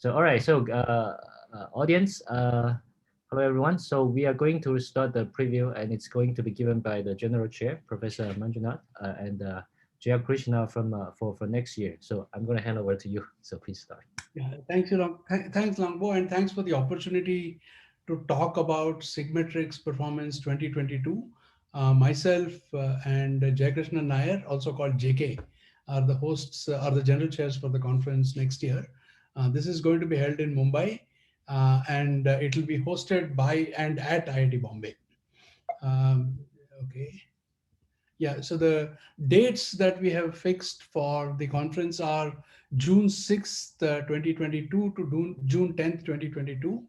So, all right. So, audience, hello everyone. So we are going to start the preview, and it's going to be given by the General Chair, Professor Manjunath, and Jaya Krishna from for next year. So I'm going to hand over to you. So please start. Yeah, thanks, thanks, Langbo, and thanks for the opportunity to talk about Sigmetrics Performance 2022. Myself and Jai Krishna Nair, also called JK, are the hosts, are the general chairs for the conference next year. This is going to be held in Mumbai, and it will be hosted by and at IIT Bombay. Um, okay. Yeah, so the dates that we have fixed for the conference are June 6th, 2022 to June 10th, 2022.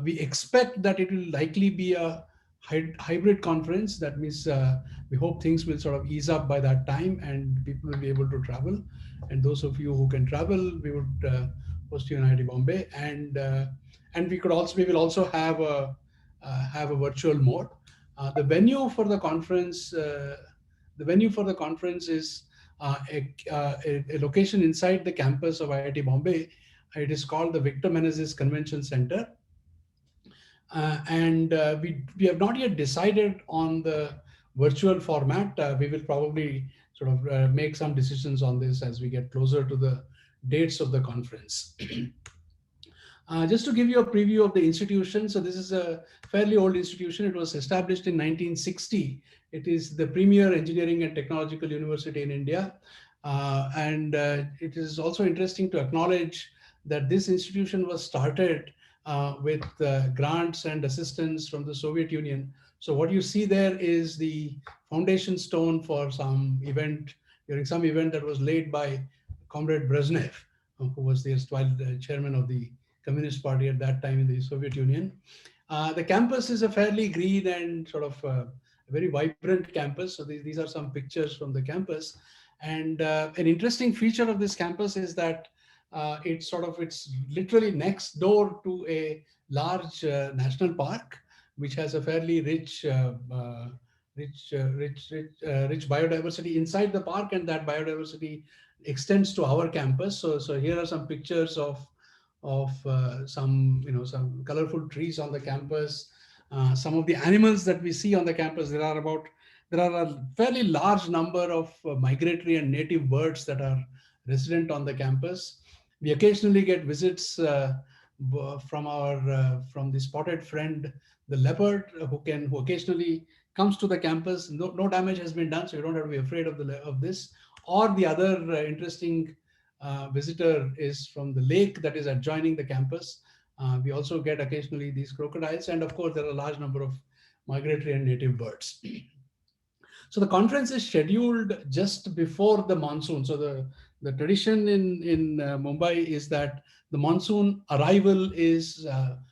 We expect that it will likely be a hybrid conference. That means we hope things will sort of ease up by that time and people will be able to travel. And those of you who can travel, we would host you in IIT Bombay. And we will also have a virtual mode. The venue for the conference, is a location inside the campus of IIT Bombay. It is called the Victor Menezes Convention Center, and we have not yet decided on the virtual format. We will probably sort of make some decisions on this as we get closer to the dates of the conference. Just to give you a preview of the institution, so this is a fairly old institution. It was established in 1960. It is the premier engineering and technological university in India. And it is also interesting to acknowledge that this institution was started with grants and assistance from the Soviet Union. So what you see there is the foundation stone for during some event that was laid by Comrade Brezhnev, who was the erstwhile chairman of the Communist Party at that time in the Soviet Union. The campus is a fairly green and sort of a very vibrant campus. So these are some pictures from the campus. And an interesting feature of this campus is that it's literally next door to a large national park, which has a fairly rich biodiversity inside the park, and that biodiversity extends to our campus. So here are some pictures of some colorful trees on the campus. Some of the animals that we see on the campus, there are a fairly large number of migratory and native birds that are resident on the campus. We occasionally get visits from the spotted friend, the leopard, who occasionally comes to the campus. No damage has been done, so you don't have to be afraid of this. Or the other interesting visitor is from the lake that is adjoining the campus. We also get occasionally these crocodiles, and of course, there are a large number of migratory and native birds. So the conference is scheduled just before the monsoon. So the tradition in Mumbai is that the monsoon arrival is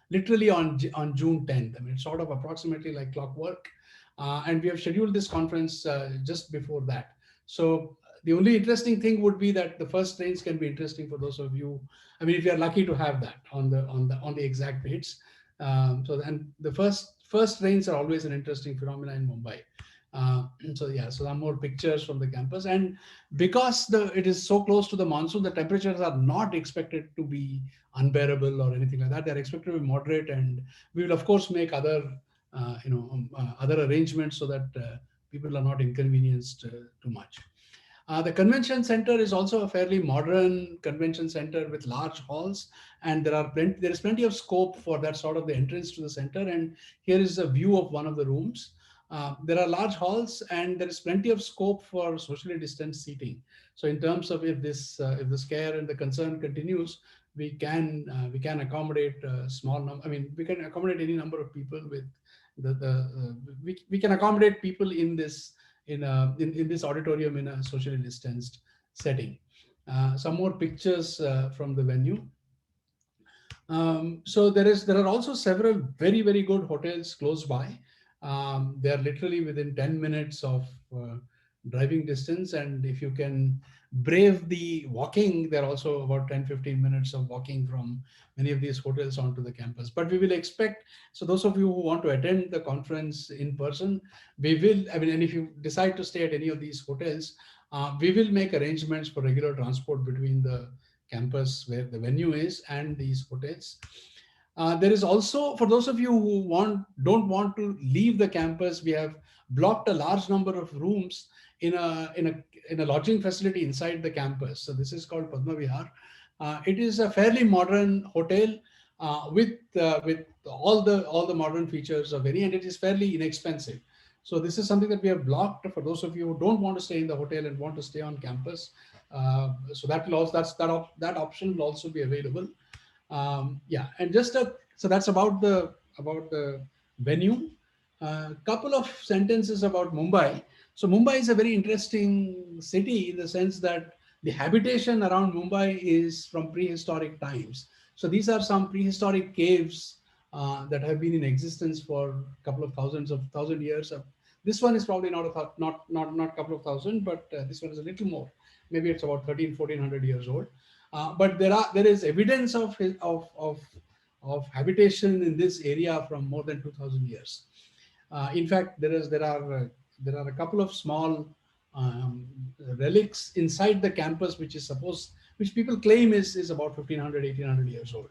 literally on June 10th. I mean, it's sort of approximately like clockwork. And we have scheduled this conference just before that. So the only interesting thing would be that the first trains can be interesting for those of you. I mean, if you are lucky to have that on the exact dates. So then the first trains are always an interesting phenomenon in Mumbai. So there are more pictures from the campus, and because it is so close to the monsoon, the temperatures are not expected to be unbearable or anything like that. They're expected to be moderate, and we will of course make other arrangements so that people are not inconvenienced too much. The convention center is also a fairly modern convention center with large halls, and there is plenty of scope for that sort of the entrance to the center. And here is a view of one of the rooms. There are large halls, and there is plenty of scope for socially distanced seating. So, in terms of if the scare and the concern continues, we can accommodate a small number. I mean, we can accommodate any number of people with we can accommodate people in this auditorium in a socially distanced setting. Some more pictures from the venue. So there are also several very good hotels close by. They are literally within 10 minutes of driving distance, and if you can brave the walking, they're also about 10-15 minutes of walking from many of these hotels onto the campus. But we will expect, so those of you who want to attend the conference in person, and if you decide to stay at any of these hotels, we will make arrangements for regular transport between the campus where the venue is and these hotels. There is also, for those of you who don't want to leave the campus, we have blocked a large number of rooms in a lodging facility inside the campus. So this is called Padma Vihar. It is a fairly modern hotel with all the modern features of any, and it is fairly inexpensive. So this is something that we have blocked for those of you who don't want to stay in the hotel and want to stay on campus. So that will also that option will also be available. Yeah, and so that's about the venue. Couple of sentences about Mumbai. So Mumbai is a very interesting city in the sense that the habitation around Mumbai is from prehistoric times. So these are some prehistoric caves that have been in existence for a couple of thousand years. This one is probably not not couple of thousand, but this one is a little more. Maybe it's about 1400 years old. But there is evidence of habitation in this area from more than 2000 years. In fact, there are a couple of small um, relics inside the campus, which people claim is about 1500 1800 years old.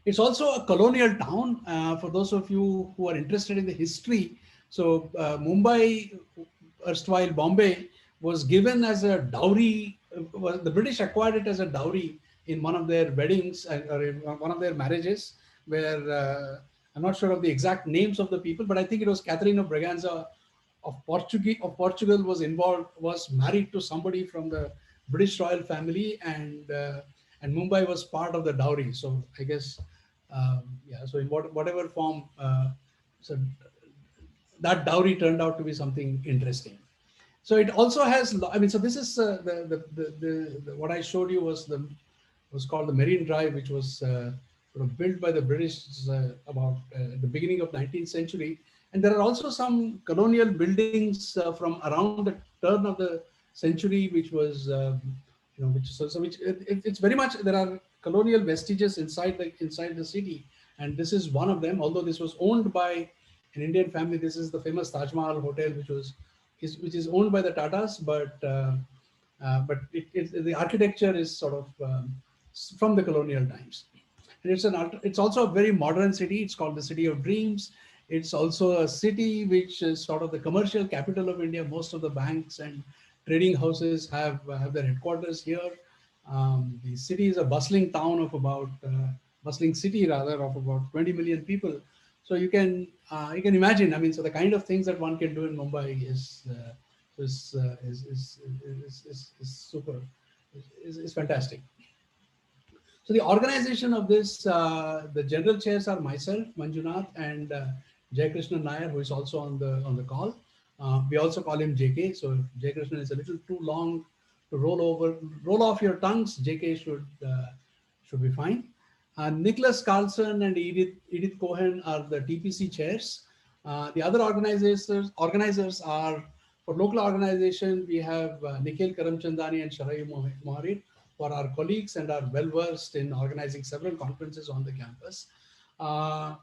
It's also a colonial town. For those of you who are interested in the history, so Mumbai, erstwhile Bombay, was given as a dowry. The British acquired it as a dowry in one of their weddings or in one of their marriages, where I'm not sure of the exact names of the people, but I think it was Catherine of Braganza of Portugal was married to somebody from the British royal family, and Mumbai was part of the dowry. So I guess yeah. So in whatever form, so that dowry turned out to be something interesting. So it also has, I mean, so this is what I showed you was called the Marine Drive, which was sort of built by the British about the beginning of 19th century. And there are also some colonial buildings from around the turn of the century, which was, it's very much, there are colonial vestiges inside the city. And this is one of them, although this was owned by an Indian family. This is the famous Taj Mahal Hotel, which is owned by the Tatas, but the architecture is sort of from the colonial times. And it's also a very modern city. It's called the City of Dreams. It's also a city which is sort of the commercial capital of India. Most of the banks and trading houses have their headquarters here. The city is a bustling city rather of about 20 million people. So you can imagine. I mean, so the kind of things that one can do in Mumbai is super, is fantastic. So the organization of this, the general chairs are myself, Manjunath, and Jay Krishnan Nair, who is also on the call. We also call him JK. So if Jay Krishnan is a little too long to roll off your tongues, JK should be fine. Nicholas Carlson and Edith Cohen are the TPC chairs. The other organizers are, for local organization, we have Nikhil Karamchandani and Sharayu Moharid, who are our colleagues and are well versed in organizing several conferences on the campus. Uh,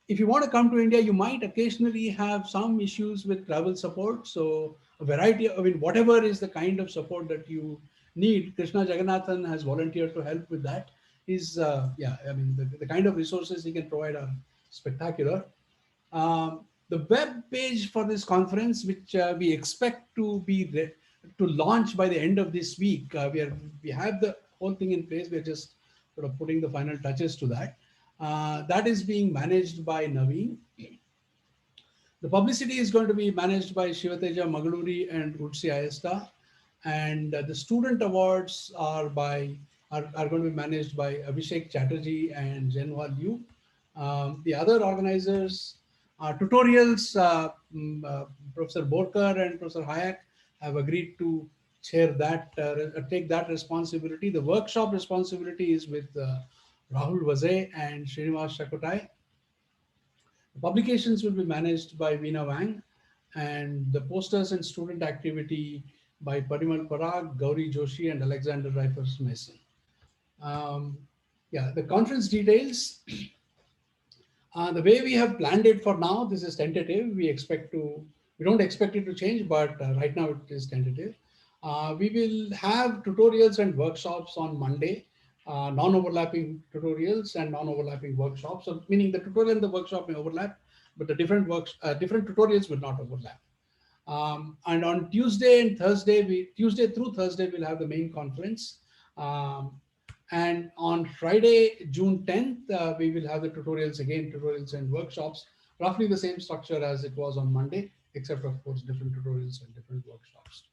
if you want to come to India, you might occasionally have some issues with travel support. So a variety, I mean, whatever is the kind of support that you need, Krishna Jagannathan has volunteered to help with that. Yeah, I mean, the kind of resources he can provide are spectacular. The web page for this conference, which we expect to launch by the end of this week, we have the whole thing in place. We're just sort of putting the final touches to that. That is being managed by Naveen. The publicity is going to be managed by Shivateja Magaluri and Utsi Ayesta, and the student awards are going to be managed by Abhishek Chatterjee and Zhenhua Liu. The other organizers, tutorials, Professor Borkar and Professor Hayek have agreed to take that responsibility. The workshop responsibility is with Rahul Vaze and Srinivas Shakotai. The publications will be managed by Veena Wang, and the posters and student activity by Parimal Parag, Gauri Joshi, and Alexander Reifers Mason. Um, yeah, the conference details. The way we have planned it for now, this is tentative. We don't expect it to change, but right now it is tentative. We will have tutorials and workshops on Monday, non-overlapping tutorials and non-overlapping workshops. So meaning the tutorial and the workshop may overlap, but the different tutorials will not overlap. And on Tuesday and Thursday, Tuesday through Thursday, we'll have the main conference. Um, and on Friday, June 10th, we will have the tutorials again, tutorials and workshops, roughly the same structure as it was on Monday, except of course, different tutorials and different workshops.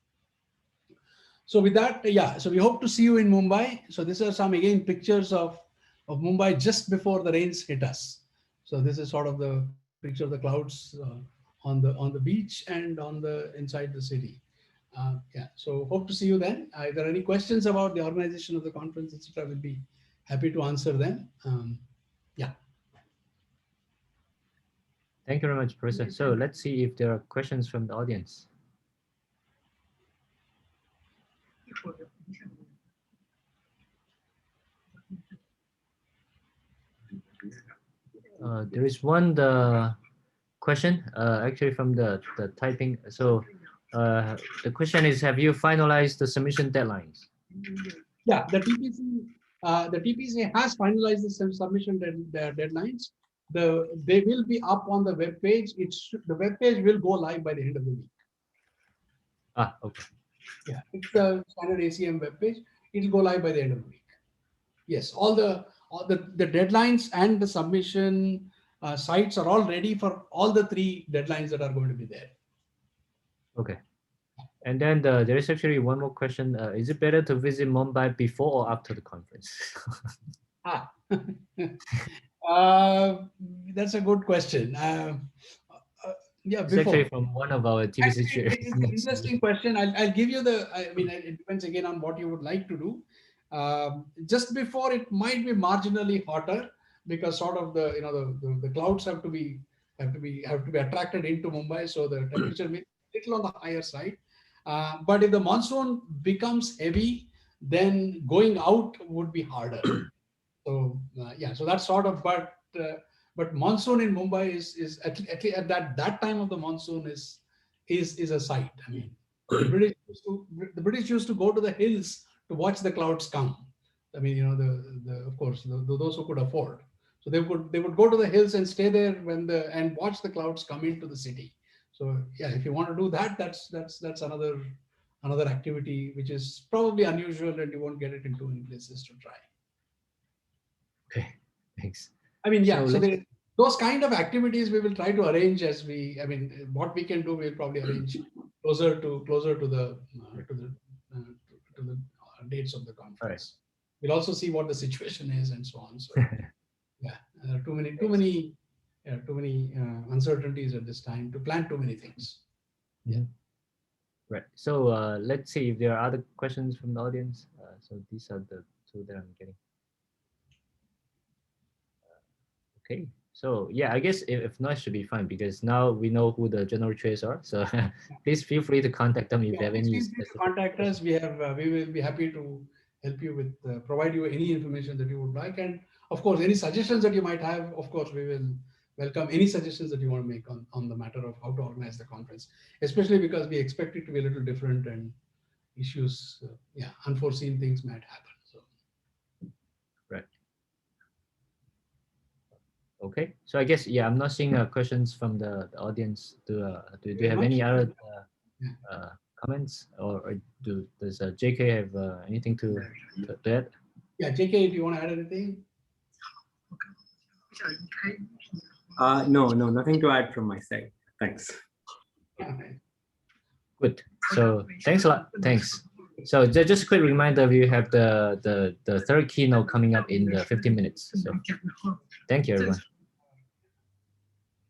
So with that, yeah, so we hope to see you in Mumbai. So these are some again pictures of Mumbai just before the rains hit us. So this is sort of the picture of the clouds on the beach and on the inside the city. Yeah, so hope to see you then. If there are any questions about the organization of the conference, etc., we'll be happy to answer them. Yeah. Thank you very much, Professor. So let's see if there are questions from the audience. There is one question actually from the typing. So the question is, have you finalized the submission deadlines? Yeah, the TPC has finalized the submission deadlines. They will be up on the web page. The web page will go live by the end of the week. Ah, okay. Yeah, it's the standard ACM web page. It'll go live by the end of the week. Yes, all the deadlines and the submission sites are all ready for all the 3 deadlines that are going to be there. Okay. And then there is actually one more question. Is it better to visit Mumbai before or after the conference? That's a good question. Yeah, It's before. actually from one of our TBC Actually, chairs. it's an interesting question. I'll give you I mean, it depends again on what you would like to do. Just before, it might be marginally hotter because sort of the clouds have to be attracted into Mumbai, so the temperature may be a little on the higher side. But if the monsoon becomes heavy, then going out would be harder. So yeah, so that's sort of, but monsoon in Mumbai is at that time of the monsoon is a sight. I mean, the British used to go to the hills to watch the clouds come. I mean, the of course those who could afford. So they would go to the hills and stay there and watch the clouds come into the city. So yeah, if you want to do that, that's another activity which is probably unusual and you won't get it into many places to try. Okay, thanks. I mean, yeah. So, let's- those kind of activities we will try to arrange I mean, what we can do, we'll probably arrange closer to the dates of the conference. We'll also see what the situation is and so on. So, yeah, there are too many uncertainties at this time to plan too many things. Yeah. Right. So let's see if there are other questions from the audience. So these are the 2 that I'm getting. Okay. So yeah, I guess if not, it should be fine because now we know who the general chairs are. So please feel free to contact them if you have any Feel free to contact us. We will be happy to help you with provide you any information that you would like, and of course any suggestions that you might have. Of course, we will welcome any suggestions that you want to make on the matter of how to organize the conference, especially because we expect it to be a little different and issues, unforeseen things might happen. So right. Okay. So I guess I'm not seeing questions from the audience. Do you have any other comments or does JK have anything to add? Yeah, JK, if you want to add anything. No, nothing to add from my side. Thanks. Good. So thanks a lot. Thanks. So just a quick reminder, we have the third keynote coming up in 15 minutes. So thank you, everyone.